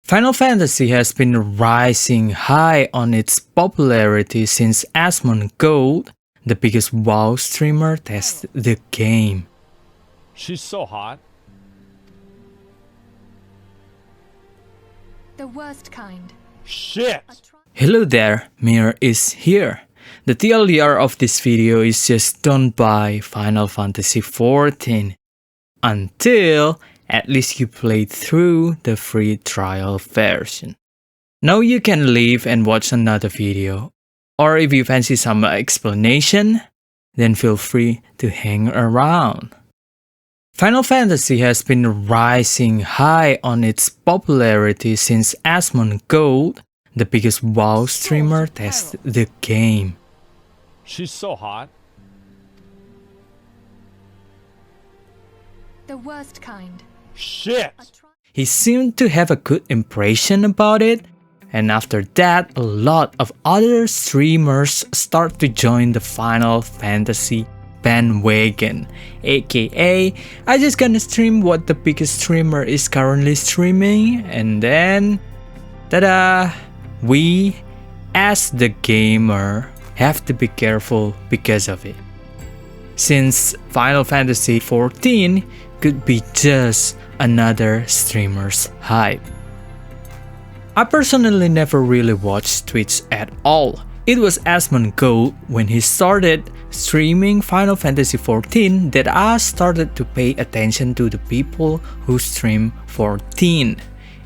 Final Fantasy has been rising high on its popularity since Asmongold, the biggest WoW streamer, tested the game. She's so hot. The worst kind. Shit! Hello there, Mir is here. The TLDR of this video is just don't buy Final Fantasy XIV until at least you played through the free trial version. Now you can leave and watch another video, or if you fancy some explanation, then feel free to hang around. Final Fantasy has been rising high on its popularity since Asmongold, the biggest WoW streamer, tested the game. She's so hot. The worst kind. Shit! He seemed to have a good impression about it, and after that, a lot of other streamers start to join the Final Fantasy bandwagon, aka I just gonna stream what the biggest streamer is currently streaming, and then tada! We, as the gamer, have to be careful because of it. Since Final Fantasy XIV could be just another streamer's hype. I personally never really watched Twitch at all. It was Asmongold when he started streaming Final Fantasy XIV that I started to pay attention to the people who stream 14.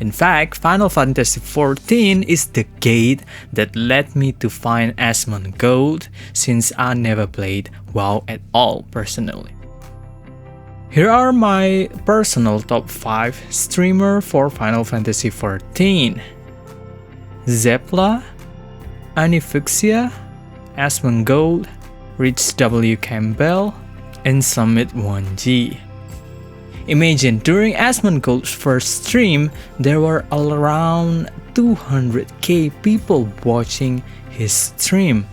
In fact, Final Fantasy XIV is the gate that led me to find Asmongold since I never played WoW at all personally. Here are my personal top 5 streamer for Final Fantasy XIV. Zepla, Anifixia, Asmongold, Rich W. Campbell, and Summit 1G. Imagine, during Asmongold's first stream, there were around 200k people watching his stream.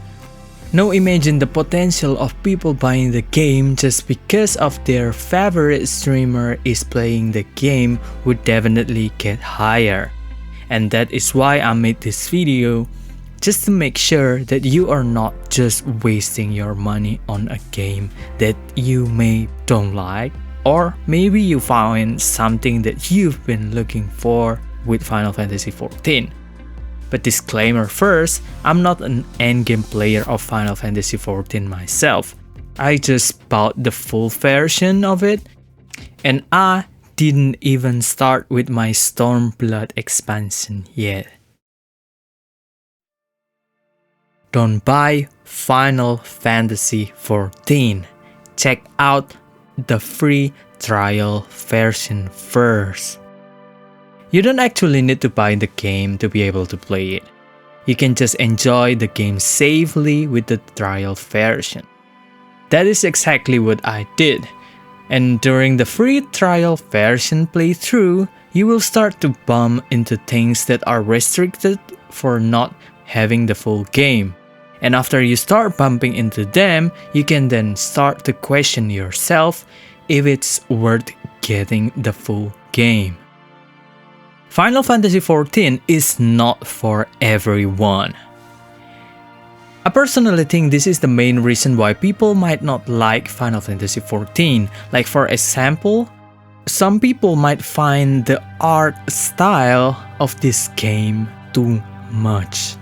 Now imagine the potential of people buying the game just because of their favorite streamer is playing the game would definitely get higher. And that is why I made this video, just to make sure that you are not just wasting your money on a game that you may don't like, or maybe you find something that you've been looking for with Final Fantasy XIV. But disclaimer first, I'm not an endgame player of Final Fantasy XIV myself. I just bought the full version of it, and I didn't even start with my Stormblood expansion yet. Don't buy Final Fantasy XIV. Check out the free trial version first. You don't actually need to buy the game to be able to play it. You can just enjoy the game safely with the trial version. That is exactly what I did. And during the free trial version playthrough, you will start to bump into things that are restricted for not having the full game. And after you start bumping into them, you can then start to question yourself if it's worth getting the full game. Final Fantasy XIV is not for everyone. I personally think this is the main reason why people might not like Final Fantasy XIV. Like for example, some people might find the art style of this game too much.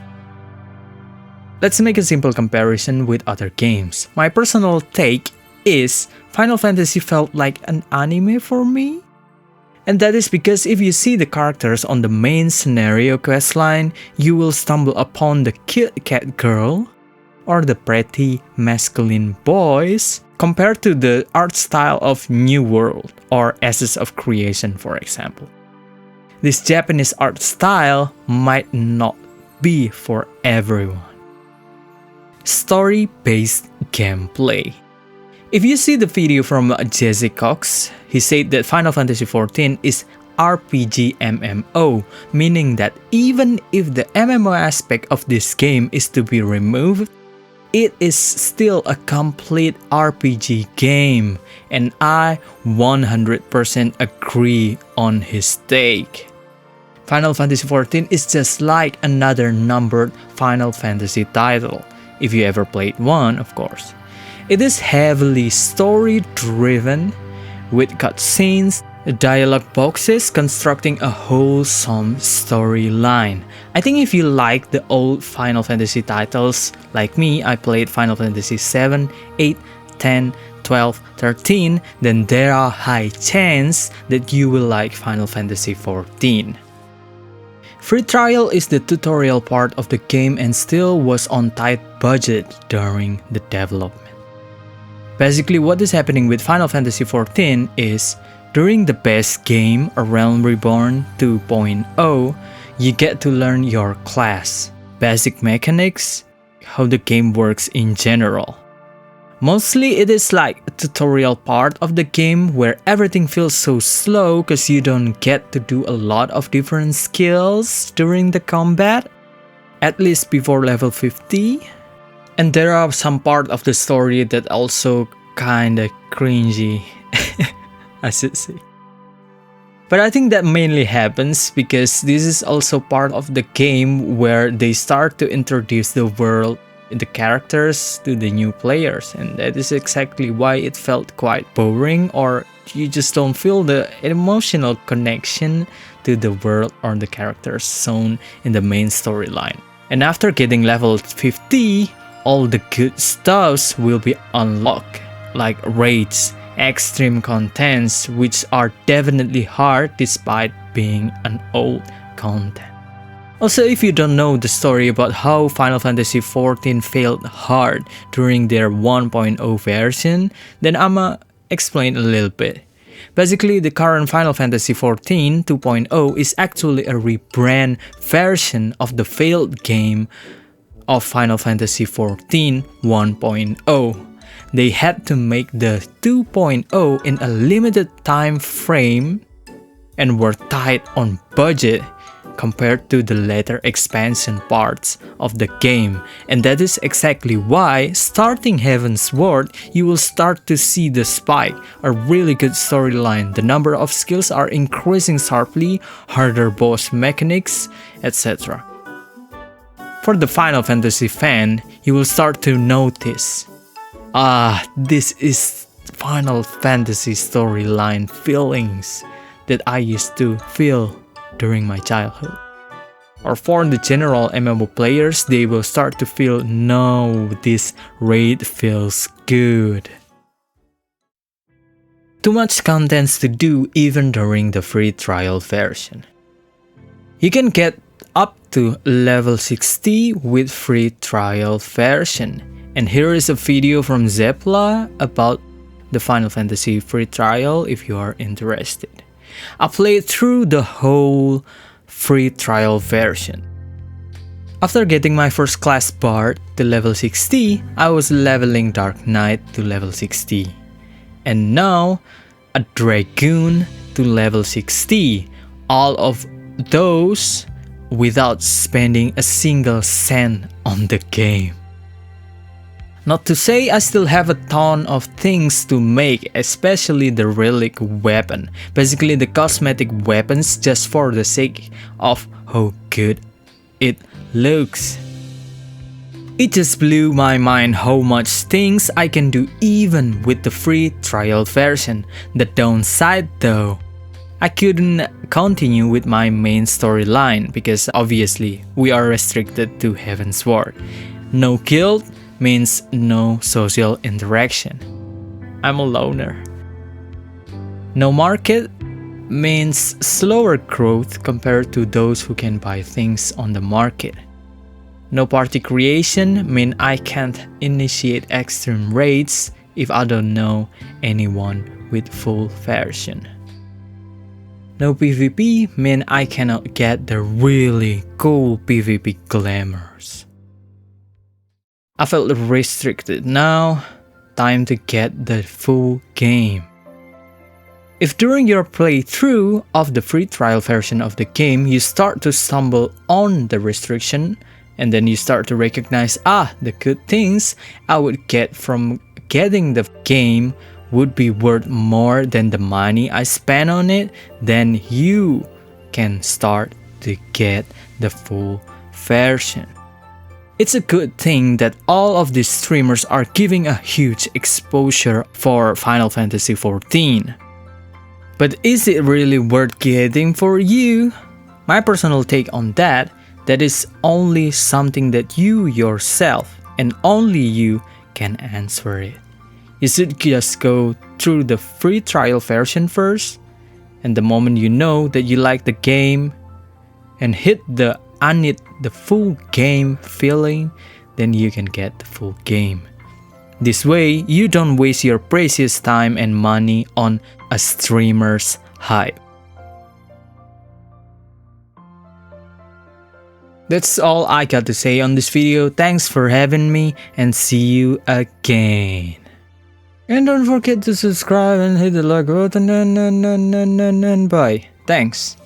Let's make a simple comparison with other games. My personal take is Final Fantasy felt like an anime for me. And that is because if you see the characters on the main scenario questline, you will stumble upon the cute cat girl or the pretty masculine boys compared to the art style of New World or Ashes of Creation, for example. This Japanese art style might not be for everyone. Story-based gameplay. If you see the video from Jesse Cox, he said that Final Fantasy XIV is RPG MMO, meaning that even if the MMO aspect of this game is to be removed, it is still a complete RPG game, and I 100% agree on his take. Final Fantasy XIV is just like another numbered Final Fantasy title, if you ever played one, of course. It is heavily story-driven, with cutscenes, dialogue boxes constructing a wholesome storyline. I think if you like the old Final Fantasy titles, like me, I played Final Fantasy 7, 8, 10, 12, 13, then there are high chance that you will like Final Fantasy 14. Free trial is the tutorial part of the game and still was on tight budget during the development. Basically, what is happening with Final Fantasy XIV is, during the base game, A Realm Reborn 2.0, you get to learn your class, basic mechanics, how the game works in general. Mostly it is like a tutorial part of the game where everything feels so slow because you don't get to do a lot of different skills during the combat, at least before level 50. And there are some part of the story that also kinda cringy, I should say. But I think that mainly happens because this is also part of the game where they start to introduce the world, the characters to the new players, and that is exactly why it felt quite boring, or you just don't feel the emotional connection to the world or the characters shown in the main storyline. And after getting level 50, all the good stuffs will be unlocked, like raids, extreme contents, which are definitely hard despite being an old content. Also, if you don't know the story about how Final Fantasy XIV failed hard during their 1.0 version, then I'ma explain a little bit. Basically, the current Final Fantasy XIV 2.0 is actually a rebrand version of the failed game of Final Fantasy XIV 1.0. They had to make the 2.0 in a limited time frame and were tight on budget compared to the later expansion parts of the game, and that is exactly why, starting Heavensward, you will start to see the spike, a really good storyline, the number of skills are increasing sharply, harder boss mechanics, etc. For the Final Fantasy fan, you will start to notice, this is Final Fantasy storyline feelings that I used to feel during my childhood. Or for the general MMO players, they will start to feel, no, this raid feels good. Too much contents to do even during the free trial version. You can get up to level 60 with free trial version. And here is a video from Zepla about the Final Fantasy free trial if you are interested. I played through the whole free trial version. After getting my first class bard to level 60, I was leveling Dark Knight to level 60. And now, a Dragoon to level 60. All of those without spending a single cent on the game. Not to say I still have a ton of things to make, especially the relic weapon. Basically the cosmetic weapons just for the sake of how good it looks. It just blew my mind how much things I can do even with the free trial version. The downside though, I couldn't continue with my main storyline because obviously we are restricted to Heavensward. No guild means no social interaction. I'm a loner. No market means slower growth compared to those who can buy things on the market. No party creation means I can't initiate extreme raids if I don't know anyone with full version. No PvP means I cannot get the really cool PvP glamours. I felt restricted now, time to get the full game. If during your playthrough of the free trial version of the game you start to stumble on the restriction and then you start to recognize the good things I would get from getting the game would be worth more than the money I spent on it, then you can start to get the full version. It's a good thing that all of these streamers are giving a huge exposure for Final Fantasy XIV. But is it really worth getting for you? My personal take on that is only something that you yourself and only you can answer it. You should just go through the free trial version first, and the moment you know that you like the game and hit the "I need the full game" feeling, then you can get the full game. This way, you don't waste your precious time and money on a streamer's hype. That's all I got to say on this video. Thanks for having me and see you again. And don't forget to subscribe and hit the like button and bye. Thanks.